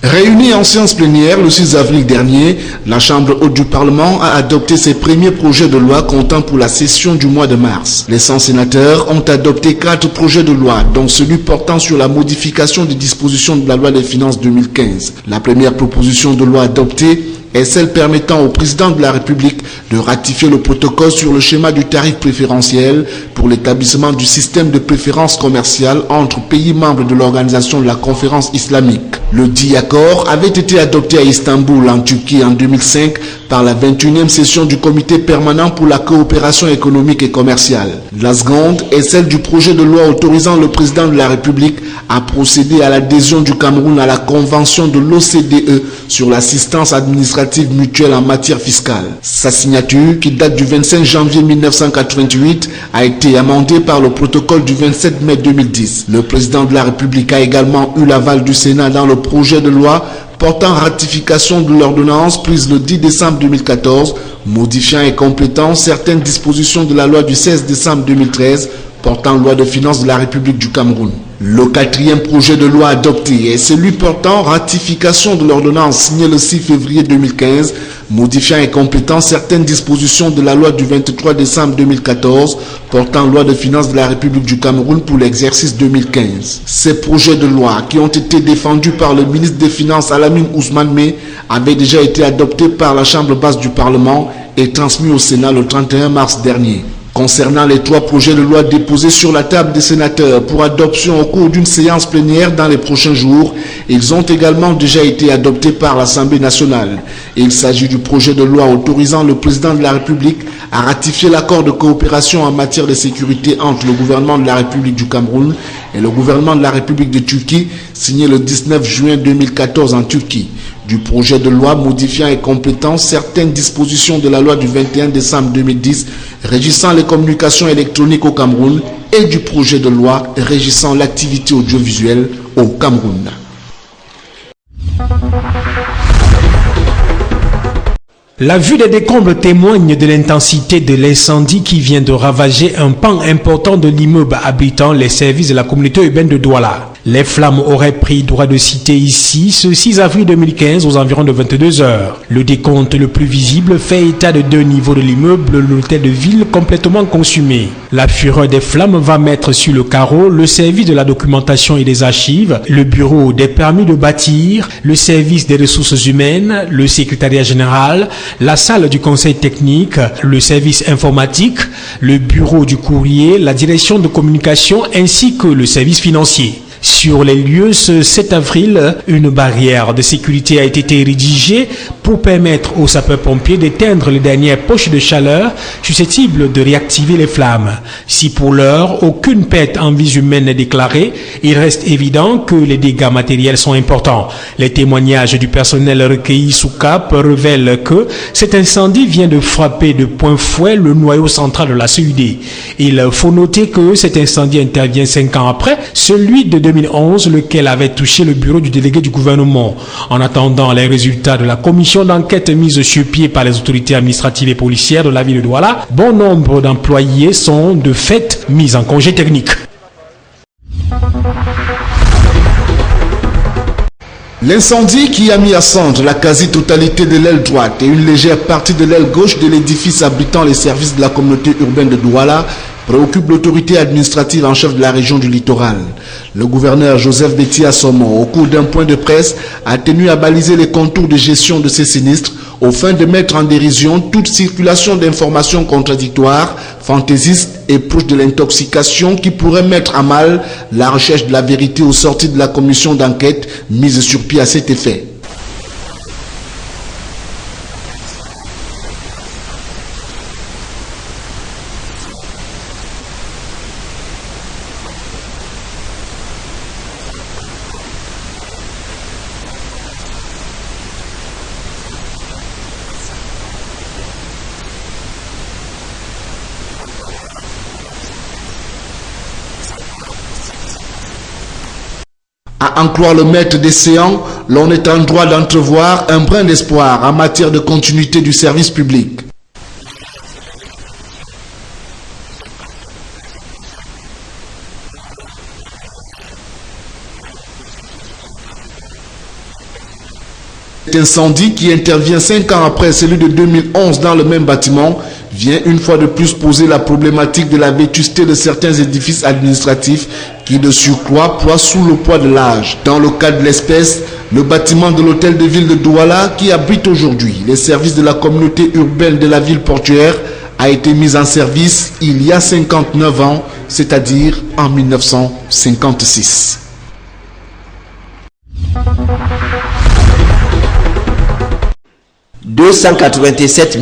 Réunie en séance plénière le 6 avril dernier, la Chambre haute du Parlement a adopté ses premiers projets de loi comptant pour la session du mois de mars. Les 100 sénateurs ont adopté 4 projets de loi, dont celui portant sur la modification des dispositions de la loi des finances 2015. La première proposition de loi adoptée est celle permettant au président de la République de ratifier le protocole sur le schéma du tarif préférentiel pour l'établissement du système de préférence commerciale entre pays membres de l'Organisation de la Conférence islamique. Le dit accord avait été adopté à Istanbul, en Turquie, en 2005 par la 21e session du Comité permanent pour la coopération économique et commerciale. La seconde est celle du projet de loi autorisant le président de la République à procéder à l'adhésion du Cameroun à la Convention de l'OCDE sur l'assistance administrative mutuelle en matière fiscale. Sa signature, qui date du 25 janvier 1988, a été amendée par le protocole du 27 mai 2010. Le président de la République a également eu l'aval du Sénat dans le projet de loi portant ratification de l'ordonnance prise le 10 décembre 2014, modifiant et complétant certaines dispositions de la loi du 16 décembre 2013 portant loi de finances de la République du Cameroun. Le 4e projet de loi adopté est celui portant ratification de l'ordonnance signée le 6 février 2015, modifiant et complétant certaines dispositions de la loi du 23 décembre 2014 portant loi de finances de la République du Cameroun pour l'exercice 2015. Ces projets de loi, qui ont été défendus par le ministre des Finances Alamine Ousmane Meh, avaient déjà été adoptés par la Chambre basse du Parlement et transmis au Sénat le 31 mars dernier. Concernant les 3 projets de loi déposés sur la table des sénateurs pour adoption au cours d'une séance plénière dans les prochains jours, ils ont également déjà été adoptés par l'Assemblée nationale. Il s'agit du projet de loi autorisant le président de la République à ratifier l'accord de coopération en matière de sécurité entre le gouvernement de la République du Cameroun et le gouvernement de la République de Turquie, signé le 19 juin 2014 en Turquie. Du projet de loi modifiant et complétant certaines dispositions de la loi du 21 décembre 2010 régissant les communications électroniques au Cameroun et du projet de loi régissant l'activité audiovisuelle au Cameroun. La vue des décombres témoigne de l'intensité de l'incendie qui vient de ravager un pan important de l'immeuble abritant les services de la communauté urbaine de Douala. Les flammes auraient pris droit de cité ici ce 6 avril 2015 aux environs de 22 heures. Le décompte le plus visible fait état de 2 niveaux de l'immeuble, l'hôtel de ville complètement consumé. La fureur des flammes va mettre sur le carreau le service de la documentation et des archives, le bureau des permis de bâtir, le service des ressources humaines, le secrétariat général, la salle du conseil technique, le service informatique, le bureau du courrier, la direction de communication ainsi que le service financier. Sur les lieux, ce 7 avril, une barrière de sécurité a été érigée pour permettre aux sapeurs-pompiers d'éteindre les dernières poches de chaleur susceptibles de réactiver les flammes. Si pour l'heure, aucune perte en vie humaine n'est déclarée, il reste évident que les dégâts matériels sont importants. Les témoignages du personnel recueillis sous cap révèlent que cet incendie vient de frapper de plein fouet le noyau central de la CUD. Il faut noter que cet incendie intervient 5 ans après celui de 2011, lequel avait touché le bureau du délégué du gouvernement. En attendant les résultats de la commission d'enquête mise sur pied par les autorités administratives et policières de la ville de Douala, bon nombre d'employés sont de fait mis en congé technique. L'incendie qui a mis à cendre la quasi-totalité de l'aile droite et une légère partie de l'aile gauche de l'édifice abritant les services de la communauté urbaine de Douala préoccupe l'autorité administrative en chef de la région du littoral. Le gouverneur Joseph Betty Assomo, au cours d'un point de presse, a tenu à baliser les contours de gestion de ces sinistres au fin de mettre en dérision toute circulation d'informations contradictoires, fantaisistes et proches de l'intoxication qui pourraient mettre à mal la recherche de la vérité au sortir de la commission d'enquête mise sur pied à cet effet. À en croire le maître des séants, l'on est en droit d'entrevoir un brin d'espoir en matière de continuité du service public. Cet incendie qui intervient 5 ans après celui de 2011 dans le même bâtiment vient une fois de plus poser la problématique de la vétusté de certains édifices administratifs qui de surcroît ploient sous le poids de l'âge. Dans le cas de l'espèce, le bâtiment de l'hôtel de ville de Douala qui abrite aujourd'hui les services de la communauté urbaine de la ville portuaire a été mis en service il y a 59 ans, c'est-à-dire en 1956. « 287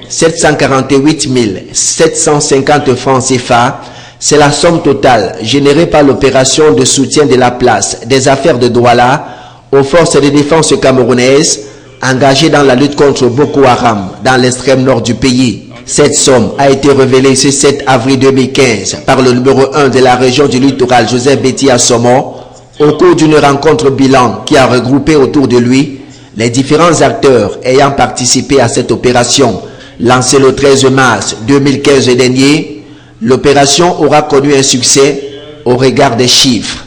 748 750 francs CFA, c'est la somme totale générée par l'opération de soutien de la place des affaires de Douala aux forces de défense camerounaises engagées dans la lutte contre Boko Haram dans l'extrême nord du pays. Cette somme a été révélée ce 7 avril 2015 par le numéro 1 de la région du littoral, Joseph Betty Assomo, au cours d'une rencontre bilan qui a regroupé autour de lui les différents acteurs ayant participé à cette opération. Lancée le 13 mars 2015 dernier, l'opération aura connu un succès au regard des chiffres.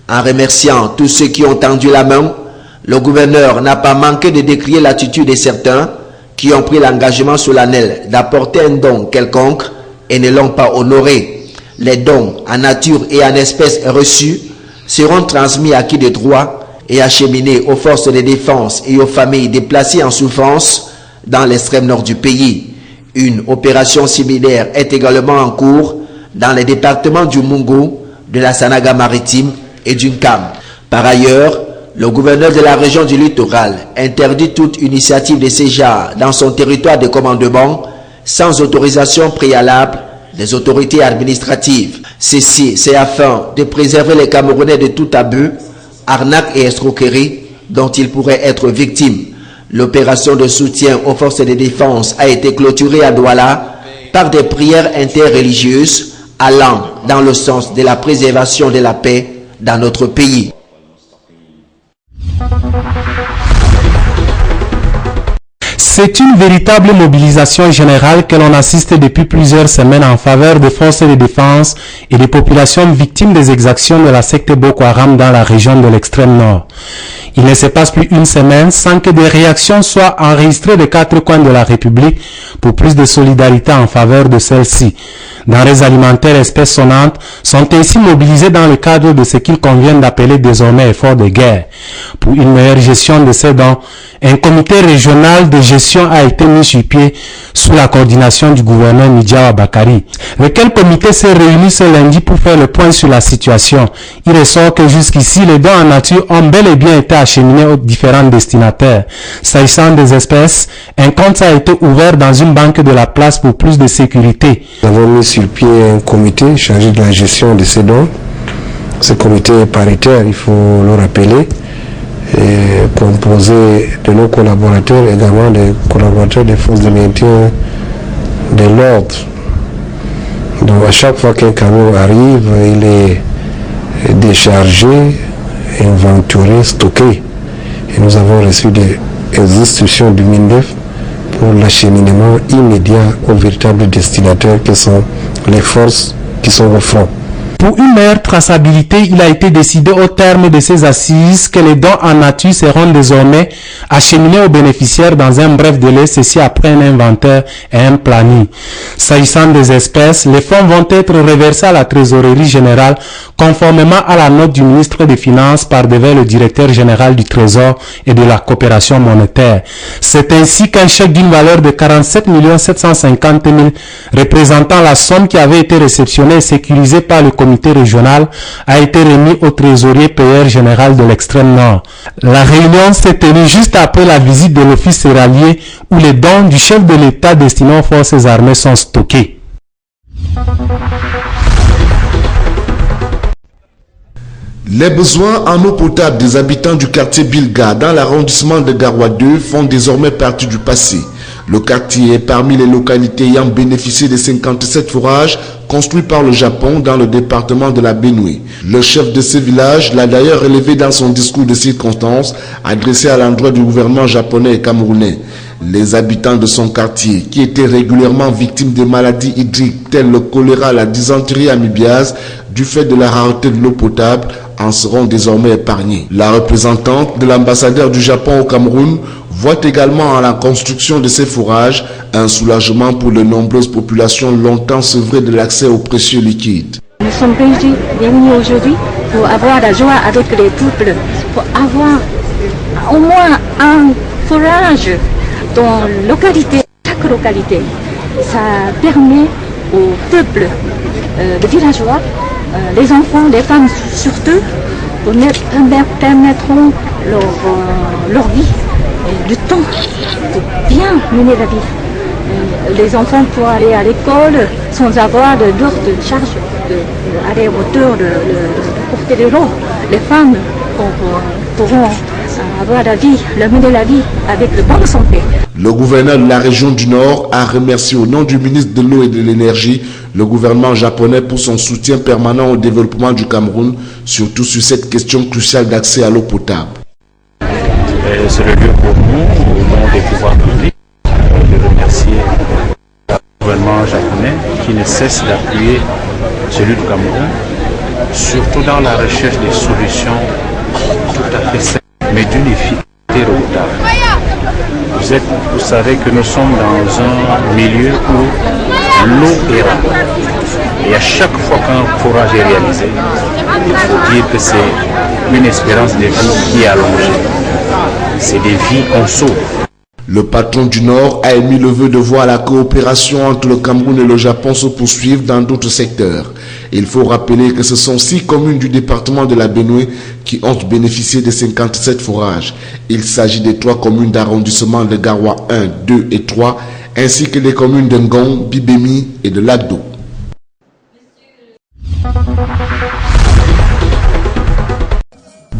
En remerciant tous ceux qui ont tendu la main, le gouverneur n'a pas manqué de décrier l'attitude de certains qui ont pris l'engagement solennel d'apporter un don quelconque et ne l'ont pas honoré. Les dons en nature et en espèces reçus seront transmis à qui de droit et acheminés aux forces de défense et aux familles déplacées en souffrance dans l'extrême nord du pays. Une opération similaire est également en cours dans les départements du Mungo, de la Sanaga maritime et du Nkam. Par ailleurs, le gouverneur de la région du littoral interdit toute initiative de ce genre dans son territoire de commandement sans autorisation préalable des autorités administratives. Ceci, c'est afin de préserver les Camerounais de tout abus, arnaque et escroquerie dont ils pourraient être victimes. L'opération de soutien aux forces de défense a été clôturée à Douala par des prières interreligieuses allant dans le sens de la préservation de la paix dans notre pays. C'est une véritable mobilisation générale que l'on assiste depuis plusieurs semaines en faveur des forces de défense et des populations victimes des exactions de la secte Boko Haram dans la région de l'extrême nord. Il ne se passe plus une semaine sans que des réactions soient enregistrées des quatre coins de la République pour plus de solidarité en faveur de celle-ci. Denrées alimentaires espèces sonnantes sont ainsi mobilisées dans le cadre de ce qu'il convient d'appeler désormais effort de guerre. Pour une meilleure gestion de ces dons, un comité régional de gestion a été mis sur pied sous la coordination du gouverneur Midjawa Bakari. Lequel comité s'est réuni ce lundi pour faire le point sur la situation. Il ressort que jusqu'ici, les dons en nature ont bel et bien été acheminés aux différents destinataires. S'agissant des espèces, un compte a été ouvert dans une banque de la place pour plus de sécurité. Nous avons mis sur pied un comité chargé de la gestion de ces dons. Ce comité est paritaire, il faut le rappeler, et composé de nos collaborateurs, également des collaborateurs des forces de maintien de l'ordre. Donc à chaque fois qu'un camion arrive, il est déchargé, inventorié, stocké. Et nous avons reçu des instructions du MINDEF pour l'acheminement immédiat aux véritables destinataires que sont les forces qui sont au front. Pour une meilleure traçabilité, il a été décidé au terme de ces assises que les dons en nature seront désormais acheminés aux bénéficiaires dans un bref délai, ceci après un inventaire et un planning. S'agissant des espèces, les fonds vont être reversés à la trésorerie générale conformément à la note du ministre des Finances par devers le directeur général du Trésor et de la coopération monétaire. C'est ainsi qu'un chèque d'une valeur de 47 750 000 représentant la somme qui avait été réceptionnée et sécurisée par le comité régional a été remis au trésorier payeur général de l'extrême nord. La réunion s'est tenue juste après la visite de l'office céréalier où les dons du chef de l'État destinés aux forces armées sont stockés. Les besoins en eau potable des habitants du quartier Bilga dans l'arrondissement de Garoua 2 font désormais partie du passé. Le quartier est parmi les localités ayant bénéficié des 57 forages construits par le Japon dans le département de la Benue. Le chef de ce village l'a d'ailleurs relevé dans son discours de circonstance adressé à l'endroit du gouvernement japonais et camerounais. Les habitants de son quartier, qui étaient régulièrement victimes de maladies hydriques telles le choléra, la dysenterie amibiase, du fait de la rareté de l'eau potable, en seront désormais épargnés. La représentante de l'ambassadeur du Japon au Cameroun voit également en la construction de ces forages un soulagement pour de nombreuses populations longtemps sevrées de l'accès aux précieux liquides. Nous sommes réunis aujourd'hui pour avoir la joie avec les peuples, pour avoir au moins un forage dans chaque localité. Ça permet au peuple, les villageois, les enfants, les femmes surtout, permettront leur vie, du temps pour bien mener la vie. Les enfants pourront aller à l'école sans avoir de charge d'aller à hauteur de porter de l'eau. Les femmes pourront avoir mener la vie avec de bonne santé. Le gouverneur de la région du Nord a remercié au nom du ministre de l'Eau et de l'Énergie le gouvernement japonais pour son soutien permanent au développement du Cameroun, surtout sur cette question cruciale d'accès à l'eau potable. C'est le lieu pour nous, au nom des pouvoirs publics, de remercier le gouvernement japonais qui ne cesse d'appuyer celui du Cameroun, surtout dans la recherche des solutions tout à fait simples, mais d'une efficacité redoutable. Vous savez que nous sommes dans un milieu où l'eau est rare. Et à chaque fois qu'un forage est réalisé, il faut dire que c'est une espérance de vie qui est allongée. C'est des vies qu'on sauve. Le patron du Nord a émis le vœu de voir la coopération entre le Cameroun et le Japon se poursuivre dans d'autres secteurs. Il faut rappeler que ce sont 6 communes du département de la Benue qui ont bénéficié de 57 forages. Il s'agit des 3 communes d'arrondissement de Garoua 1, 2 et 3, ainsi que les communes de Ngong, Bibemi et de Lagdo.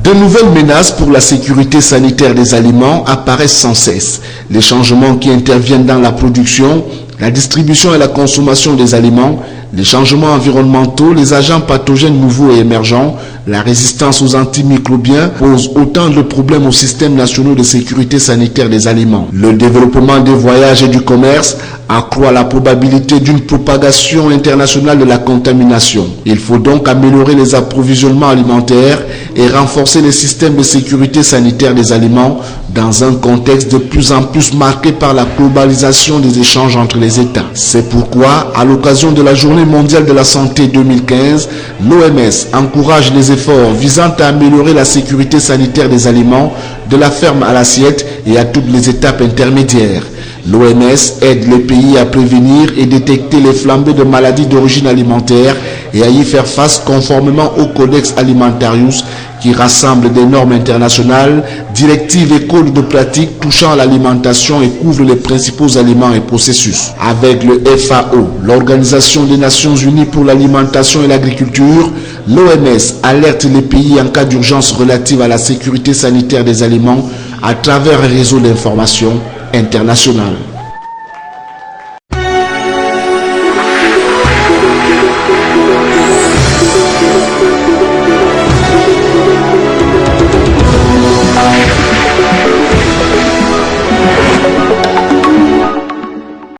De nouvelles menaces pour la sécurité sanitaire des aliments apparaissent sans cesse. Les changements qui interviennent dans la production, la distribution et la consommation des aliments, les changements environnementaux, les agents pathogènes nouveaux et émergents, la résistance aux antimicrobiens posent autant de problèmes aux systèmes nationaux de sécurité sanitaire des aliments. Le développement des voyages et du commerce accroît la probabilité d'une propagation internationale de la contamination. Il faut donc améliorer les approvisionnements alimentaires et renforcer les systèmes de sécurité sanitaire des aliments dans un contexte de plus en plus marqué par la globalisation des échanges entre les États. C'est pourquoi, à l'occasion de la Journée mondiale de la santé 2015, l'OMS encourage les efforts visant à améliorer la sécurité sanitaire des aliments de la ferme à l'assiette et à toutes les étapes intermédiaires. L'OMS aide les pays à prévenir et détecter les flambées de maladies d'origine alimentaire et à y faire face conformément au Codex Alimentarius qui rassemble des normes internationales, directives et codes de pratique touchant l'alimentation et couvre les principaux aliments et processus. Avec le FAO, l'Organisation des Nations Unies pour l'alimentation et l'agriculture, l'OMS alerte les pays en cas d'urgence relative à la sécurité sanitaire des aliments à travers un réseau d'information international.